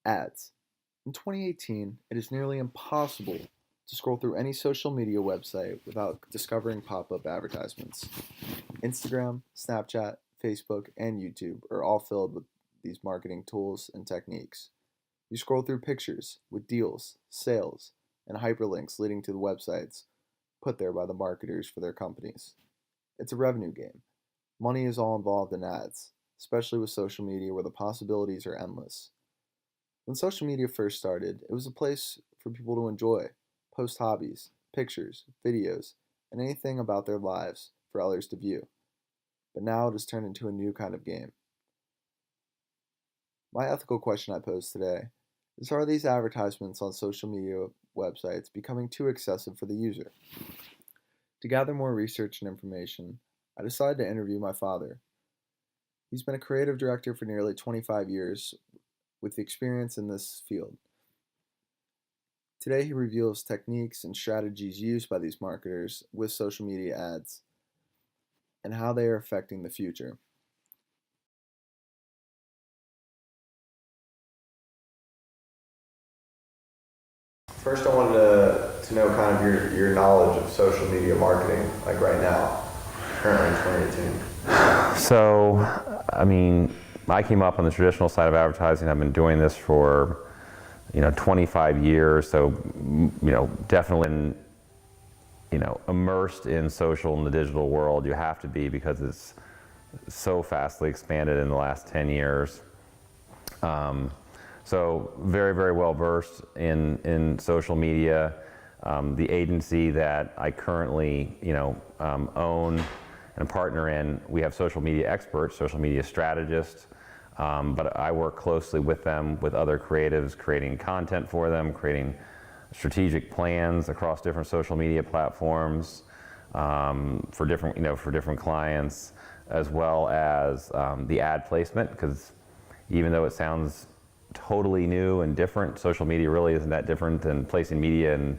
Ads. In 2018, it is nearly impossible to scroll through any social media website without discovering pop-up advertisements. Instagram, Snapchat, Facebook, and YouTube are all filled with these marketing tools and techniques. You scroll through pictures with deals, sales, and hyperlinks leading to the websites put there by the marketers for their companies. It's a revenue game. Money is all involved in ads, especially with social media where the possibilities are endless. When social media first started, it was a place for people to enjoy, post hobbies, pictures, videos, and anything about their lives for others to view. But now it has turned into a new kind of game. My ethical question I pose today is, are these advertisements on social media websites becoming too excessive for the user? To gather more research and information, I decided to interview my father. He's been a creative director for nearly 25 years with experience in this field. Today he reveals techniques and strategies used by these marketers with social media ads and how they are affecting the future. First, I wanted to know kind of your knowledge of social media marketing, like right now, currently in 2018. So, I came up on the traditional side of advertising. I've been doing this for, 25 years. So, definitely, immersed in social and the digital world. You have to be, because it's so vastly expanded in the last 10 years. So very, very well versed in social media. The agency that I currently, own and partner in, we have social media experts, social media strategists, but I work closely with them, with other creatives, creating content for them, creating strategic plans across different social media platforms for different clients, as well as the ad placement, because even though it sounds totally new and different, social media really isn't that different than placing media in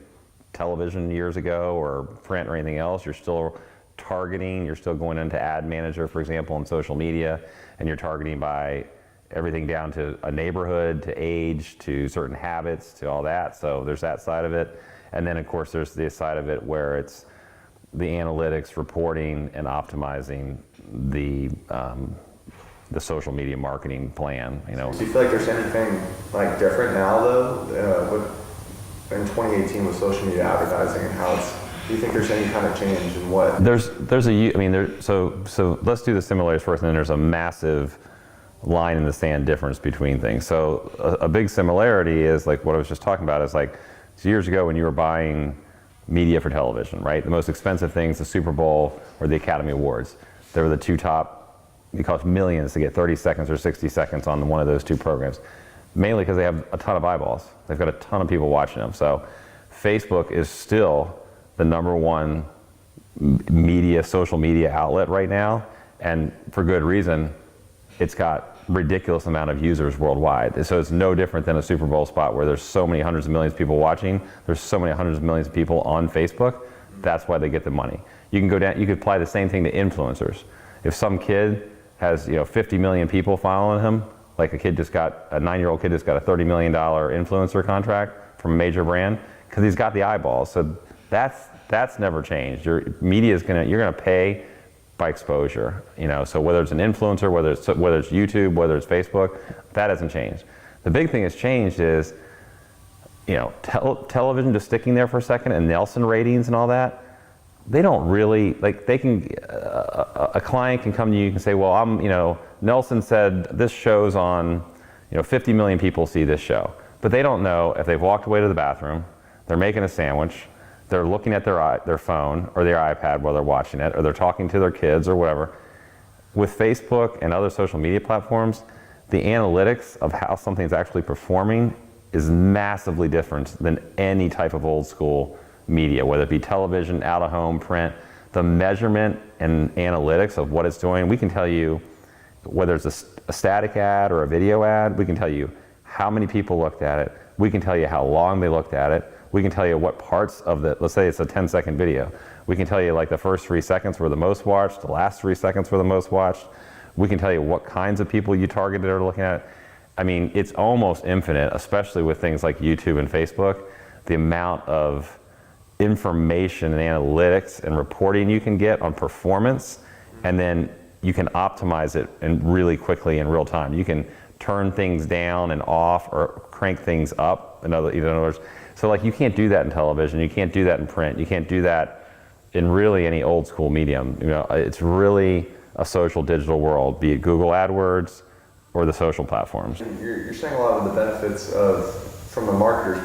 television years ago or print or anything else. You're still targeting, you're still going into Ad Manager, for example, in social media, and you're targeting by everything down to a neighborhood, to age, to certain habits, to all that. So there's that side of it. And then of course there's the side of it where it's the analytics, reporting, and optimizing the social media marketing plan. Do you feel like there's anything like different now though, in 2018 with social media advertising, and how do you think there's any kind of change in what? So let's do the similarities first, and then there's a massive line in the sand difference between things. So a big similarity is like what I was just talking about, is like years ago when you were buying media for television, right? The most expensive things, the Super Bowl or the Academy Awards. They were the two top. It costs millions to get 30 seconds or 60 seconds on one of those two programs, mainly because they have a ton of eyeballs. They've got a ton of people watching them. So Facebook is still the #1 social media outlet right now, and for good reason. It's got ridiculous amount of users worldwide. So it's no different than a Super Bowl spot where there's so many hundreds of millions of people watching. There's so many hundreds of millions of people on Facebook. That's why they get the money. You can go down, you could apply the same thing to influencers. If some kid has 50 million people following him, like a 9-year-old kid just got a $30 million influencer contract from a major brand, because he's got the eyeballs. So that's never changed. Your media you're gonna pay by exposure. So whether it's an influencer, whether it's YouTube, whether it's Facebook, that hasn't changed. The big thing that's changed is, television just sticking there for a second, and Nielsen ratings and all that. They don't really, a client can come to you and say, well, Nelson said this show's on, 50 million people see this show. But they don't know if they've walked away to the bathroom, they're making a sandwich, they're looking at their phone or their iPad while they're watching it, or they're talking to their kids or whatever. With Facebook and other social media platforms, the analytics of how something's actually performing is massively different than any type of old school media, whether it be television, out of home, print. The measurement and analytics of what it's doing, we can tell you whether it's a static ad or a video ad. We can tell you how many people looked at it. We can tell you how long they looked at it. We can tell you what parts of let's say it's a 10-second video. We can tell you like the first 3 seconds were the most watched, the last 3 seconds were the most watched. We can tell you what kinds of people you targeted are looking at it. I mean, it's almost infinite, especially with things like YouTube and Facebook. The amount of information and analytics and reporting you can get on performance, and then you can optimize it and really quickly in real time. You can turn things down and off or crank things up, in other words. So like, you can't do that in television, you can't do that in print, you can't do that in really any old school medium. You know, it's really a social digital world, be it Google AdWords or the social platforms. You're saying a lot of the benefits of, from a marketer's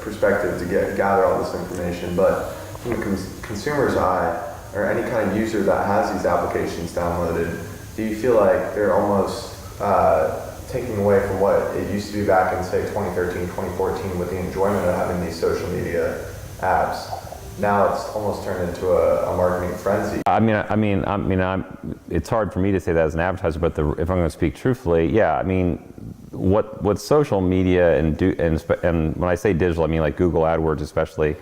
perspective, to gather all this information, but from a consumer's eye, or any kind of user that has these applications downloaded, do you feel like they're almost taking away from what it used to be back in, say, 2013, 2014, with the enjoyment of having these social media apps? Now it's almost turned into a marketing frenzy. It's hard for me to say that as an advertiser, but if I'm going to speak truthfully, yeah. I mean, what social media and when I say digital, I mean like Google AdWords especially.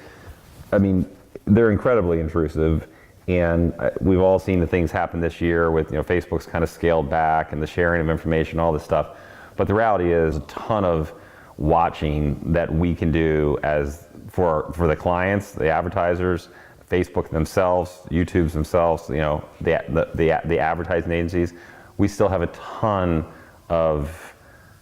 I mean, they're incredibly intrusive, and we've all seen the things happen this year with, you know, Facebook's kind of scaled back and the sharing of information, all this stuff. But the reality is a ton of watching that we can do as for the clients, the advertisers, Facebook themselves, YouTube's themselves, you know, the advertising agencies. We still have a ton of,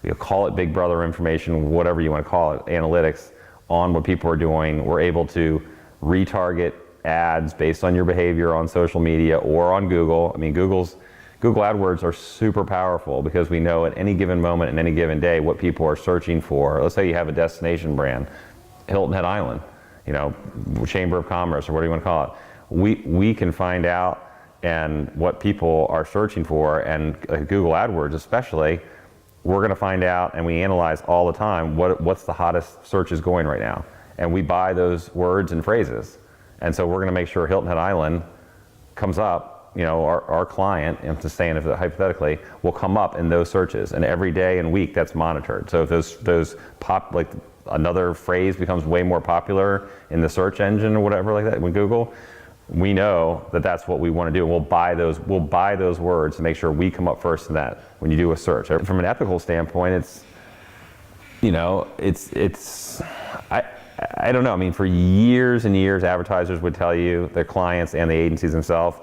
you know, call it Big Brother information, whatever you want to call it, analytics on what people are doing. We're able to retarget ads based on your behavior on social media or on Google. I mean, Google AdWords are super powerful because we know at any given moment and any given day what people are searching for. Let's say you have a destination brand, Hilton Head Island, you know, Chamber of Commerce, or what do you want to call it. We can find out and what people are searching for, and Google AdWords especially, we're going to find out, and we analyze all the time what's the hottest searches going right now, and we buy those words and phrases. And so we're going to make sure Hilton Head Island comes up, you know, our client, I'm just saying if hypothetically, will come up in those searches, and every day and week that's monitored. So if those pop, like another phrase becomes way more popular in the search engine or whatever like that with Google, we know that that's what we want to do. We'll buy those words to make sure we come up first in that when you do a search. From an ethical standpoint, it's, you know, I don't know. I mean, for years and years, advertisers would tell you, their clients and the agencies themselves,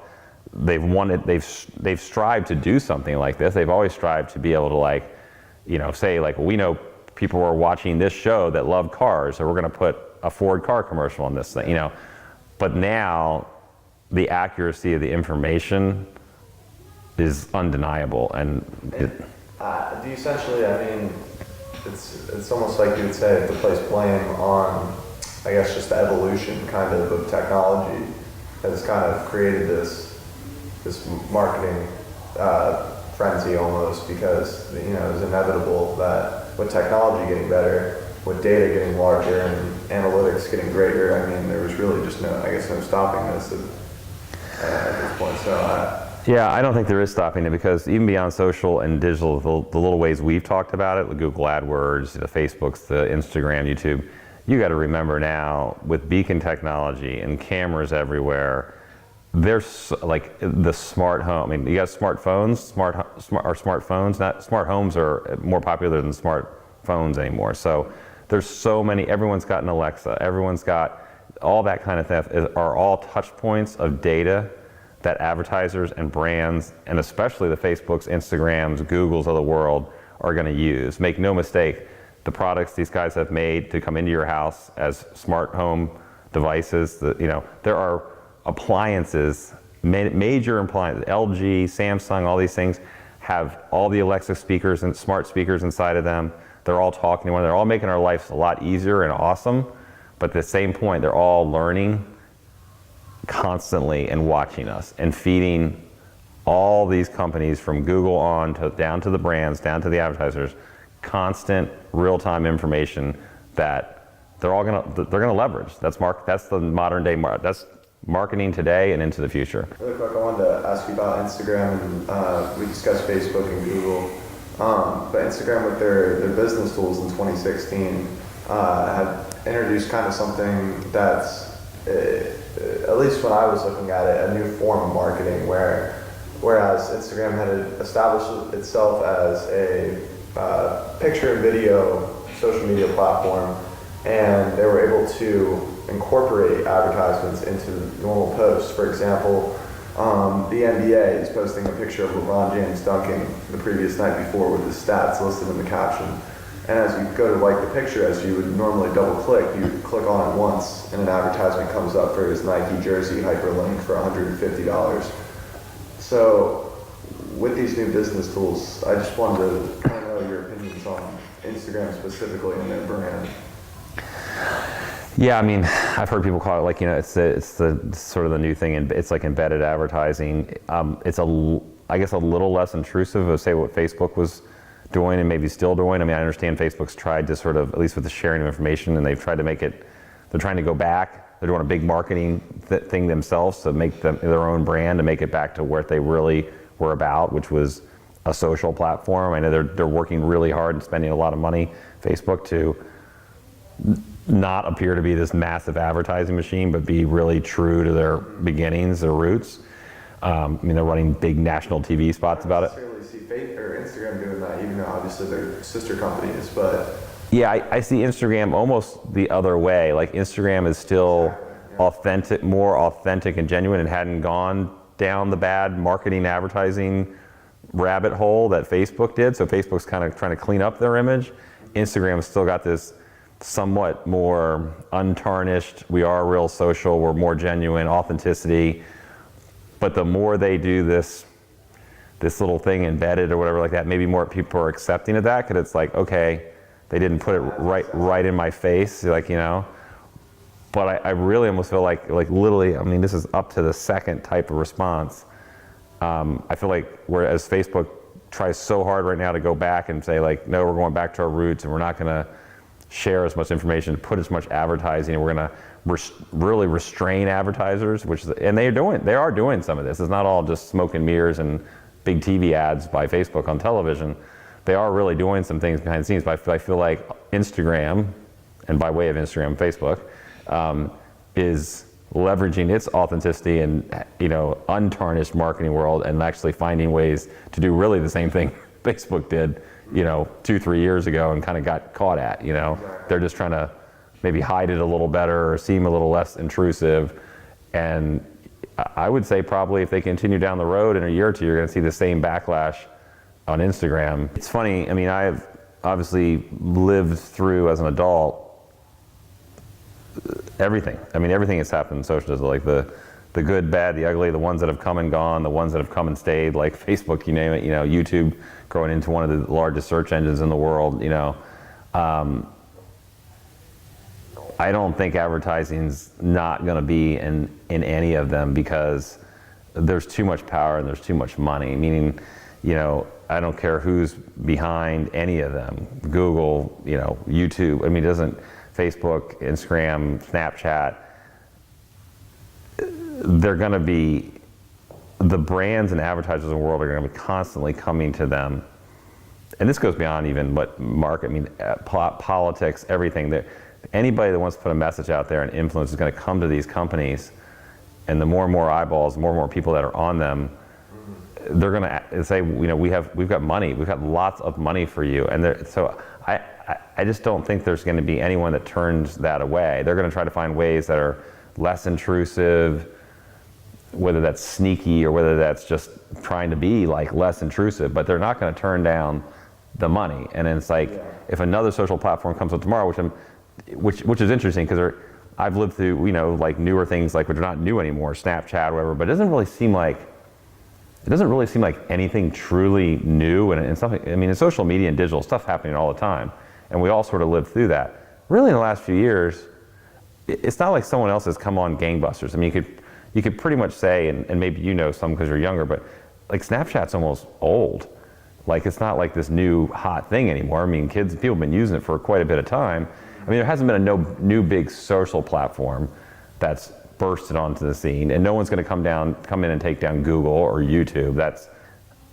they've strived to do something like this. They've always strived to be able to, like, you know, say like, well, we know people are watching this show that love cars, so we're going to put a Ford car commercial on this thing, you know. But now the accuracy of the information is undeniable, and do you essentially, I mean, it's almost like you would say to place blame on, I guess, just the evolution kind of technology has kind of created this marketing frenzy almost, because, you know, it was inevitable that with technology getting better, with data getting larger and analytics getting greater, I mean, there was really just no stopping this at this point. So yeah, I don't think there is stopping it, because even beyond social and digital, the little ways we've talked about it, the Google AdWords, the Facebooks, the Instagram, YouTube, you got to remember now with beacon technology and cameras everywhere, there's like the smart home. I mean, you got smartphones, smartphones. Not smart homes are more popular than smartphones anymore. So there's so many. Everyone's got an Alexa. Everyone's got all that kind of stuff. Are all touch points of data that advertisers and brands, and especially the Facebooks, Instagrams, Googles of the world, are going to use. Make no mistake, the products these guys have made to come into your house as smart home devices, you know, there are appliances, major appliances, LG, Samsung, all these things have all the Alexa speakers and smart speakers inside of them. They're all talking to one another. They're all making our lives a lot easier and awesome, but at the same point, they're all learning constantly and watching us and feeding all these companies from Google on to down to the brands, down to the advertisers, constant real-time information that they're gonna leverage. That's the modern day that's marketing today and into the future. Really quick, I wanted to ask you about Instagram, and we discussed Facebook and Google, but Instagram with their business tools in 2016 had introduced kind of something that's, at least when I was looking at it, a new form of marketing, whereas Instagram had established itself as picture and video social media platform, and they were able to incorporate advertisements into normal posts. For example, the NBA is posting a picture of LeBron James dunking the previous night before with his stats listed in the caption. And as you go to like the picture, as you would normally double click, you click on it once and an advertisement comes up for his Nike jersey hyperlink for $150. So with these new business tools, I just wanted to kind of know your opinions on Instagram specifically and their brand. Yeah, I mean, I've heard people call it like, it's the sort of the new thing, and it's like embedded advertising. It's I guess a little less intrusive of say what Facebook was doing and maybe still doing. I mean, I understand Facebook's tried to sort of, at least with the sharing of information, and they've tried to make it, they're trying to go back. They're doing a big marketing thing themselves to make them their own brand, to make it back to what they really were about, which was a social platform. I know they're working really hard and spending a lot of money, Facebook, to not appear to be this massive advertising machine, but be really true to their beginnings, their roots. I mean, they're running big national TV spots about it. I don't necessarily see Facebook or Instagram doing that, even though obviously they're sister companies, but... Yeah, I see Instagram almost the other way. Like Instagram is still authentic, more authentic and genuine, and hadn't gone down the bad marketing advertising rabbit hole that Facebook did. So Facebook's kind of trying to clean up their image. Instagram's still got this somewhat more untarnished, we are real social, we're more genuine, authenticity. But the more they do this little thing embedded or whatever like that, maybe more people are accepting of that, because it's like, okay, they didn't put it right in my face, like, But I really almost feel like literally, I mean, this is up to the second type of response. I feel like whereas Facebook tries so hard right now to go back and say like, no, we're going back to our roots and we're not going to share as much information, put as much advertising, and we're going to really restrain advertisers, and they are doing some of this. It's not all just smoke and mirrors and big TV ads by Facebook on television. They are really doing some things behind the scenes, but I feel like Instagram, and by way of Instagram, Facebook, is leveraging its authenticity and untarnished marketing world, and actually finding ways to do really the same thing Facebook did 2-3 years ago and kind of got caught at. They're just trying to maybe hide it a little better or seem a little less intrusive. And I would say probably if they continue down the road in a year or two, you're going to see the same backlash on Instagram. It's funny, I mean, I've obviously lived through as an adult everything. I mean, everything that's happened in socialism, like the good, bad, the ugly, the ones that have come and gone, the ones that have come and stayed, like Facebook, you name it, YouTube growing into one of the largest search engines in the world, I don't think advertising's not going to be in any of them, because there's too much power and there's too much money, meaning, I don't care who's behind any of them. Google, YouTube, I mean, Facebook, Instagram, Snapchat, they're going to be, the brands and advertisers in the world are going to be constantly coming to them. And this goes beyond even what market, I mean, politics, everything. Anybody that wants to put a message out there and influence is going to come to these companies, and the more and more eyeballs, more and more people that are on them, they're going to say, we've got money, we've got lots of money for you. And so I just don't think there's going to be anyone that turns that away. They're going to try to find ways that are less intrusive, whether that's sneaky or whether that's just trying to be like less intrusive, but they're not going to turn down the money. And it's like, if another social platform comes up tomorrow, which is interesting, because I've lived through, like newer things, like which are not new anymore, Snapchat, or whatever, but it doesn't really seem like anything truly new and something. I mean, in social media and digital stuff happening all the time, and we all sort of lived through that. Really, in the last few years, it's not like someone else has come on gangbusters. I mean, you could pretty much say, and maybe some because you're younger, but like Snapchat's almost old. Like, it's not like this new hot thing anymore. I mean, people have been using it for quite a bit of time. I mean, there hasn't been a new big social platform that's bursted onto the scene, and no one's going to come in and take down Google or YouTube.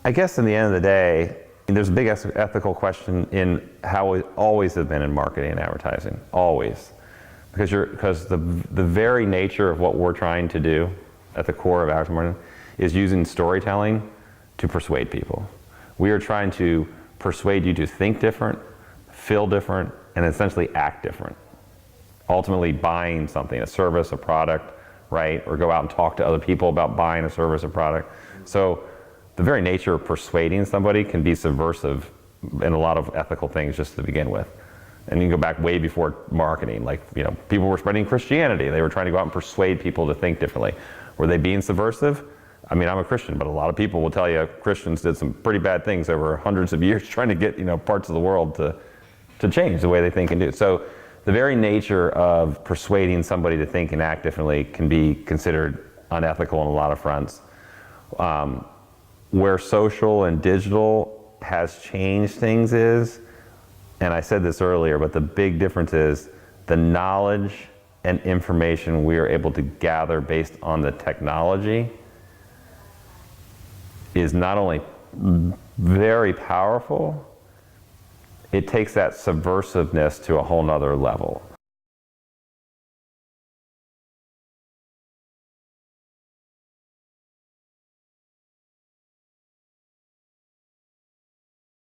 I guess in the end of the day, there's a big ethical question in how we always have been in marketing and advertising, always. Because the very nature of what we're trying to do at the core of advertising is using storytelling to persuade people. We are trying to persuade you to think different, feel different, and essentially act different. Ultimately buying something, a service, a product, right? Or go out and talk to other people about buying a service or product. So the very nature of persuading somebody can be subversive in a lot of ethical things just to begin with. And you can go back way before marketing, like, you know, people were spreading Christianity. They were trying to go out and persuade people to think differently. Were they being subversive? I mean, I'm a Christian, but a lot of people will tell you Christians did some pretty bad things over hundreds of years trying to get, you know, parts of the world to change the way they think and do. So the very nature of persuading somebody to think and act differently can be considered unethical on a lot of fronts. Where social and digital has changed things is, and I said this earlier, but the big difference is the knowledge and information we are able to gather based on the technology is not only very powerful, it takes that subversiveness to a whole nother level.